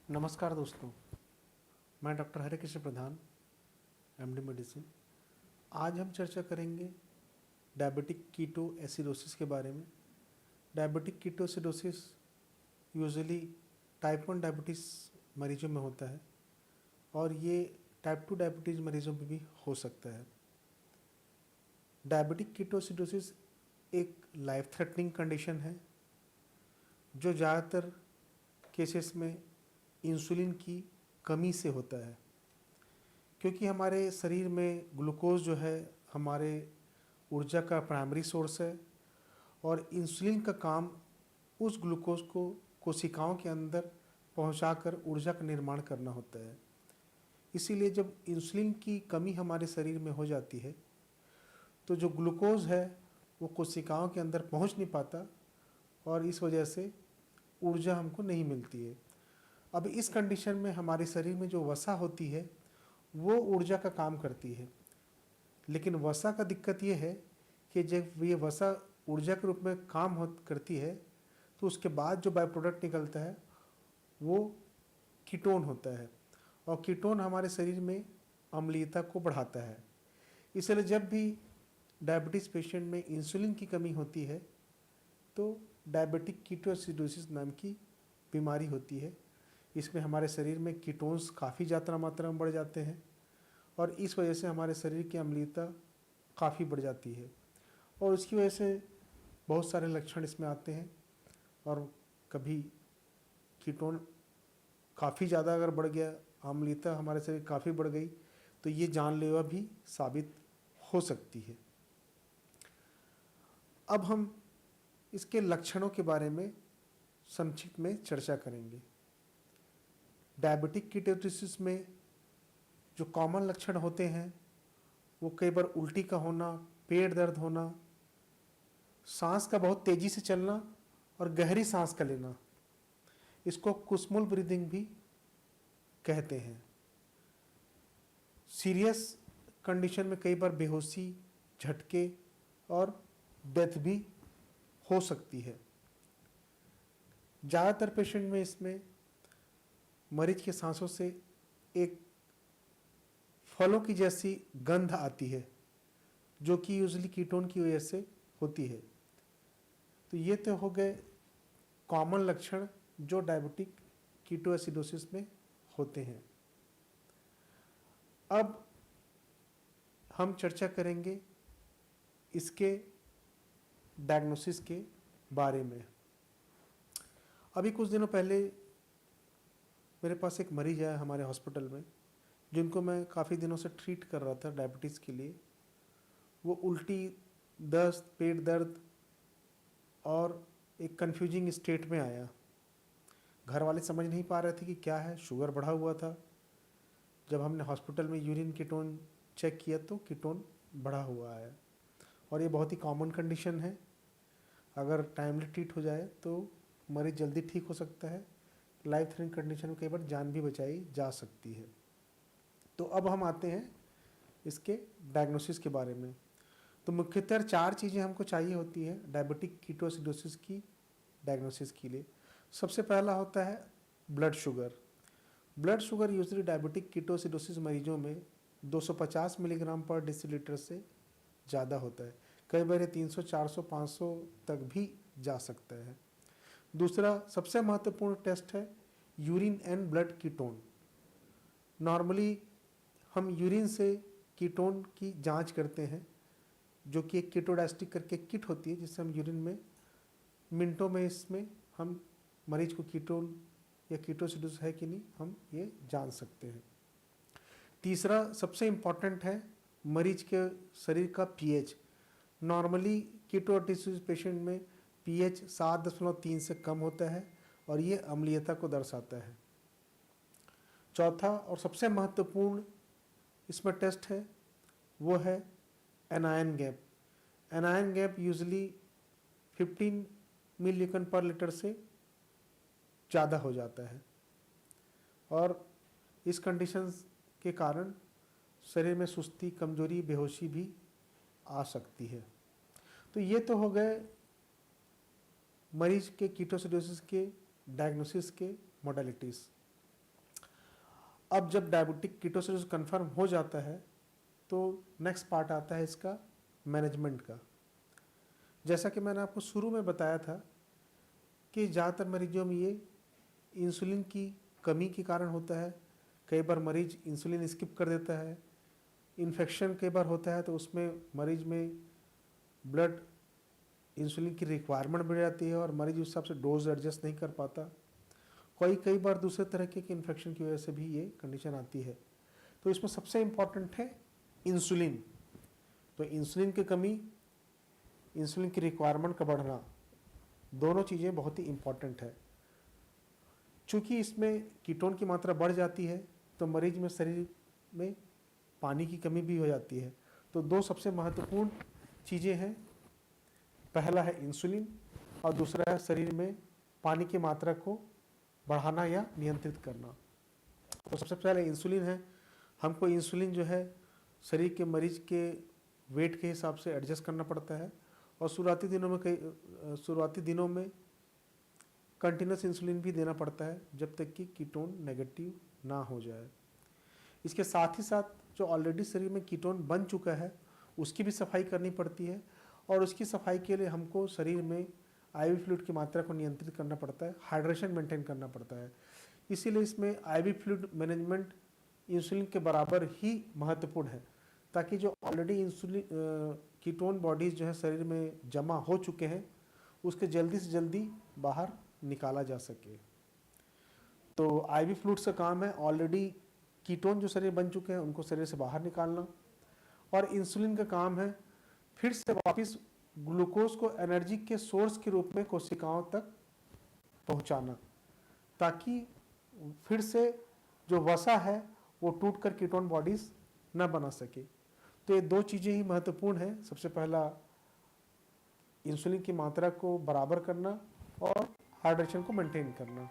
नमस्कार दोस्तों, मैं डॉक्टर हरे कृष्ण प्रधान, एमडी मेडिसिन। आज हम चर्चा करेंगे डायबिटिक कीटो एसिडोसिस के बारे में। Diabetic keto acidosis usually type 1 diabetes मरीजों में होता है और ये टाइप 2 डायबिटीज़ मरीजों में भी हो सकता है। डायबिटिक कीटो एसिडोसिस एक लाइफ थ्रेटनिंग कंडीशन है जो ज़्यादातर केसेस में इंसुलिन की कमी से होता है, क्योंकि हमारे शरीर में ग्लूकोज जो है हमारे ऊर्जा का प्राइमरी सोर्स है और इंसुलिन का काम उस ग्लूकोज को कोशिकाओं के अंदर पहुंचाकर ऊर्जा का निर्माण करना होता है। इसीलिए जब इंसुलिन की कमी हमारे शरीर में हो जाती है तो जो ग्लूकोज है वो कोशिकाओं के अंदर पहुंच नहीं पाता और इस वजह से ऊर्जा हमको नहीं मिलती है। अब इस कंडीशन में हमारे शरीर में जो वसा होती है वो ऊर्जा का काम करती है, लेकिन वसा का दिक्कत ये है कि जब ये वसा ऊर्जा के रूप में काम करती है तो उसके बाद जो बाय प्रोडक्ट निकलता है वो कीटोन होता है और कीटोन हमारे शरीर में अम्लीयता को बढ़ाता है। इसलिए जब भी डायबिटीज़ पेशेंट में इंसुलिन की कमी होती है तो डायबिटिक कीटोएसिडोसिस नाम की बीमारी होती है। इसमें हमारे शरीर में कीटोन्स काफ़ी ज़्यादा मात्रा में बढ़ जाते हैं और इस वजह से हमारे शरीर की अम्लीयता काफ़ी बढ़ जाती है और उसकी वजह से बहुत सारे लक्षण इसमें आते हैं। और कभी कीटोन काफ़ी ज़्यादा अगर बढ़ गया, अम्लीयता हमारे शरीर काफ़ी बढ़ गई तो ये जानलेवा भी साबित हो सकती है। अब हम इसके लक्षणों के बारे में संक्षिप्त में चर्चा करेंगे। डायबिटिक कीटोसिस में जो कॉमन लक्षण होते हैं वो कई बार उल्टी का होना, पेट दर्द होना, सांस का बहुत तेज़ी से चलना और गहरी सांस का लेना, इसको कुसमुल ब्रीदिंग भी कहते हैं। सीरियस कंडीशन में कई बार बेहोशी, झटके और डेथ भी हो सकती है। ज़्यादातर पेशेंट में इसमें मरीज के सांसों से एक फलों की जैसी गंध आती है जो कि यूजुअली कीटोन की वजह से होती है। तो ये तो हो गए कॉमन लक्षण जो डायबिटिक कीटोएसिडोसिस में होते हैं। अब हम चर्चा करेंगे इसके डायग्नोसिस के बारे में। अभी कुछ दिनों पहले मेरे पास एक मरीज आया हमारे हॉस्पिटल में, जिनको मैं काफ़ी दिनों से ट्रीट कर रहा था डायबिटीज़ के लिए। वो उल्टी, दस्त, पेट दर्द और एक कन्फ्यूजिंग स्टेट में आया। घर वाले समझ नहीं पा रहे थे कि क्या है, शुगर बढ़ा हुआ था। जब हमने हॉस्पिटल में यूरिन कीटोन चेक किया तो कीटोन बढ़ा हुआ है और ये बहुत ही कॉमन कंडीशन है। अगर टाइमली ट्रीट हो जाए तो मरीज जल्दी ठीक हो सकता है। लाइफ थ्रेटनिंग कंडीशन में कई बार जान भी बचाई जा सकती है। तो अब हम आते हैं इसके डायग्नोसिस के बारे में। तो मुख्यतः 4 चीज़ें हमको चाहिए होती है डायबिटिक कीटोएसिडोसिस की डायग्नोसिस के लिए। सबसे पहला होता है blood sugar. Blood sugar usually diabetic ketoacidosis मरीजों में 250 मिलीग्राम पर डेसीलीटर से ज़्यादा होता है। कई बार 300, 400, 500 तक भी जा सकता है। दूसरा सबसे महत्वपूर्ण टेस्ट है urine and blood ketone. Normally हम यूरिन से कीटोन की जांच करते हैं, जो कि एक कीटोडास्टिक करके किट होती है जिससे हम यूरिन में मिनटों में इसमें हम मरीज को कीटोन या कीटोएसिडोसिस है कि नहीं हम ये जान सकते हैं। तीसरा सबसे इम्पॉर्टेंट है मरीज के शरीर का पीएच। नॉर्मली कीटोएसिडोसिस पेशेंट में पीएच 7.3 से कम होता है और ये अम्लीयता को दर्शाता है। चौथा और सबसे महत्वपूर्ण इसमें टेस्ट है वो है anion gap. Anion gap usually 15 मिलीकन पर लीटर से ज़्यादा हो जाता है और इस कंडीशन के कारण शरीर में सुस्ती, कमजोरी, बेहोशी भी आ सकती है। तो ये तो हो गए मरीज के कीटोएसिडोसिस के डायग्नोसिस के मोडालिटीज़। अब जब डायबिटिक कीटोसिस कंफर्म हो जाता है तो नेक्स्ट पार्ट आता है इसका मैनेजमेंट का। जैसा कि मैंने आपको शुरू में बताया था कि ज़्यादातर मरीजों में ये इंसुलिन की कमी के कारण होता है। कई बार मरीज इंसुलिन स्किप कर देता है। इन्फेक्शन कई बार होता है तो उसमें मरीज में ब्लड इंसुलिन की रिक्वायरमेंट बढ़ जाती है और मरीज उस हिसाब से डोज एडजस्ट नहीं कर पाता। कई बार दूसरे तरह के इन्फेक्शन की वजह से भी ये कंडीशन आती है। तो इसमें सबसे इम्पॉर्टेंट है इंसुलिन। तो इंसुलिन की कमी, इंसुलिन की रिक्वायरमेंट का बढ़ना, दोनों चीज़ें बहुत ही इम्पॉर्टेंट है। चूँकि इसमें कीटोन की मात्रा बढ़ जाती है तो मरीज में शरीर में पानी की कमी भी हो जाती है। तो दो सबसे महत्वपूर्ण चीज़ें हैं, पहला है इंसुलिन और दूसरा है शरीर में पानी की मात्रा को बढ़ाना या नियंत्रित करना। तो सबसे पहले इंसुलिन है। हमको इंसुलिन जो है शरीर के मरीज के वेट के हिसाब से एडजस्ट करना पड़ता है और शुरुआती दिनों में कंटिन्यूस इंसुलिन भी देना पड़ता है जब तक कि कीटोन नेगेटिव ना हो जाए। इसके साथ ही साथ जो ऑलरेडी शरीर में कीटोन बन चुका है उसकी भी सफाई करनी पड़ती है और उसकी सफाई के लिए हमको शरीर में आईवी फ्लूइड की मात्रा को नियंत्रित करना पड़ता है, हाइड्रेशन मेंटेन करना पड़ता है। इसीलिए इसमें आईवी फ्लूइड मैनेजमेंट इंसुलिन के बराबर ही महत्वपूर्ण है, ताकि जो ऑलरेडी इंसुलिन कीटोन बॉडीज जो है शरीर में जमा हो चुके हैं उसके जल्दी से जल्दी बाहर निकाला जा सके। तो आईवी फ्लूइड्स का काम है ऑलरेडी कीटोन जो शरीर बन चुके हैं उनको शरीर से बाहर निकालना, और इंसुलिन का काम है फिर से वापस ग्लूकोज को एनर्जी के सोर्स के रूप में कोशिकाओं तक पहुंचाना, ताकि फिर से जो वसा है वो टूटकर कीटोन बॉडीज न बना सके। तो ये दो चीज़ें ही महत्वपूर्ण हैं। सबसे पहला इंसुलिन की मात्रा को बराबर करना और हाइड्रेशन को मेंटेन करना।